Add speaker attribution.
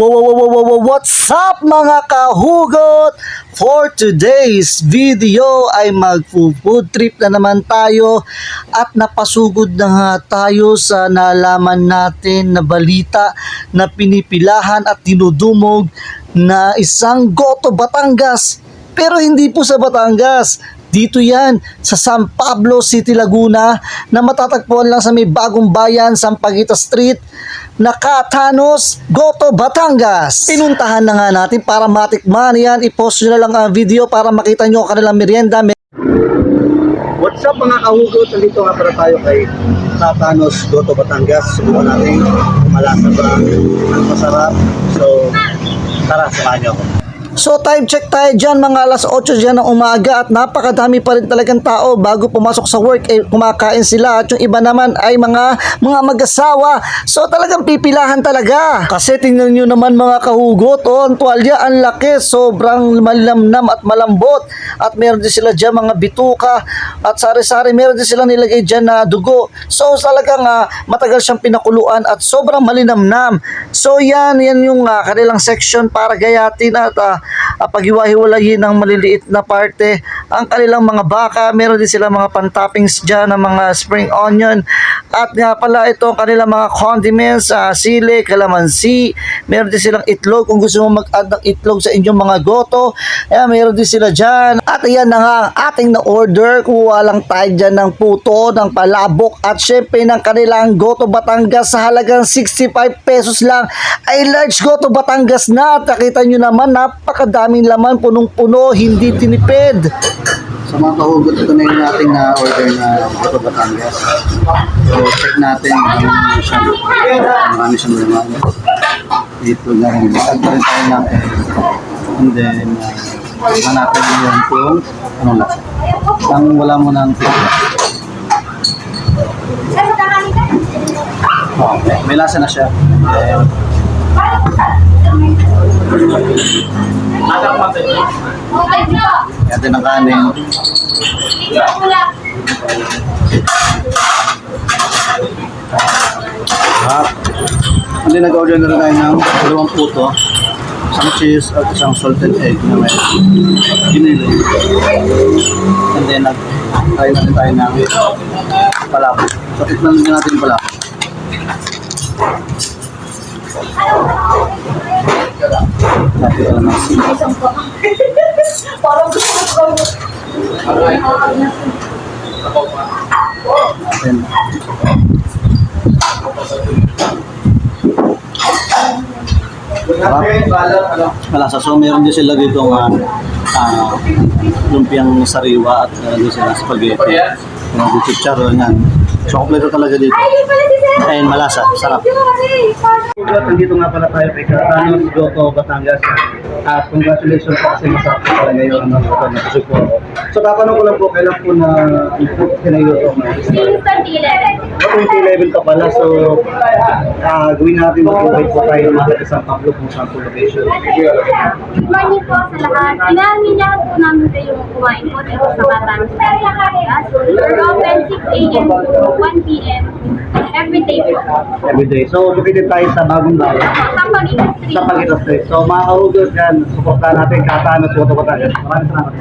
Speaker 1: What's up mga kahugot? For today's video ay mag-food trip na naman tayo at napasugod na nga tayo sa nalaman natin na balita na pinipilahan at dinudumog na isang Goto Batangas. Pero hindi po sa Batangas. Dito yan sa San Pablo City, Laguna na matatagpuan lang sa may Bagong Bayan, Sampaguita Street, Nakatanos, Goto, Batangas. Pinuntahan na nga natin para matikman yan. I-post nyo na lang ang video para makita nyo ang kanilang merienda. What's up mga kahugot? Nandito nga para tayo kay Nakatanos, Goto, Batangas. Subukan natin malasa ba, ang masarap. So tara, samahan nyo ako. So time check tayo dyan, mga alas 8 dyan ng umaga at napakadami pa rin talagang tao bago pumasok sa work, kumakain sila at yung iba naman ay mga mag-asawa. So talagang pipilahan talaga. Kasi tingnan nyo naman mga kahugot, ang tuwalya ang laki, sobrang malamnam at malambot. At meron din sila dyan mga bituka at sari-sari, meron din sila nilagay dyan na dugo. So talagang matagal siyang pinakuluan at sobrang malinamnam. So yan yung kanilang section para gayatin at paghiwa-hiwalayin ng maliliit na parte ang kanilang mga baka. Meron din sila mga pan-toppings dyan ng mga spring onion at nga pala ito ang kanilang mga condiments, sili, kalamansi. Meron din silang itlog kung gusto mo mag-add ng itlog sa inyong mga goto. Ayan, meron din sila dyan. At ayan na nga ang ating na-order. Kuha lang tayo dyan ng puto, ng palabok at syempre ng kanilang Goto Batangas sa halagang 65 pesos lang ay large Goto Batangas na. Nakita nyo naman, napakadaming laman, punong-puno, hindi tinipid.
Speaker 2: Sa mga kahugot, ito na yung ating na-order na Goto Batangas. So, check natin marami siyang laman. Dito na rin. Isang pa rin tayo natin. And then, hanapin yun kung ano lasa. Ang wala mo ng tira. Okay, may lasa na siya. Kaya din ang kanin. Hindi, nag-order na rin tayo ng 2 puto, isang cheese at isang salted egg na may ginili. And then nag-try natin tayo ng palabok. So tikman natin yung palabok. Natin ka lang ng sili.
Speaker 3: Parang gusto ko.
Speaker 2: Natin. Malasa. So meron din sila dito lumpiang sariwa at meron din sila spaghetti. Meron din chicharon yan. So kompleto talaga dito. Ayun, malasa, sarap. Nandito nga pala tayo kay Nakatanos, Goto, Batangas. At congratulations po kasi masarap po talaga yung Goto na kusog po ako. So tatanong ko lang po, kailan po na import kinayoto mo?
Speaker 3: Since
Speaker 2: 2011 pa pala, so gawin natin mag-invite po tayo mga isang Pablo kung saan po location.
Speaker 3: Good morning po sa lahat. Kailangan po namin kayong kumain po dito sa Batangas. We're open 6 a.m. to 1 p.m. every day po.
Speaker 2: Every day. So located tayo sa Bagong Bayan.
Speaker 3: Sa Paguita Street.
Speaker 2: So mga kahugot yan, supportan natin Nakatanos, Goto Batangas. Maraming salamat.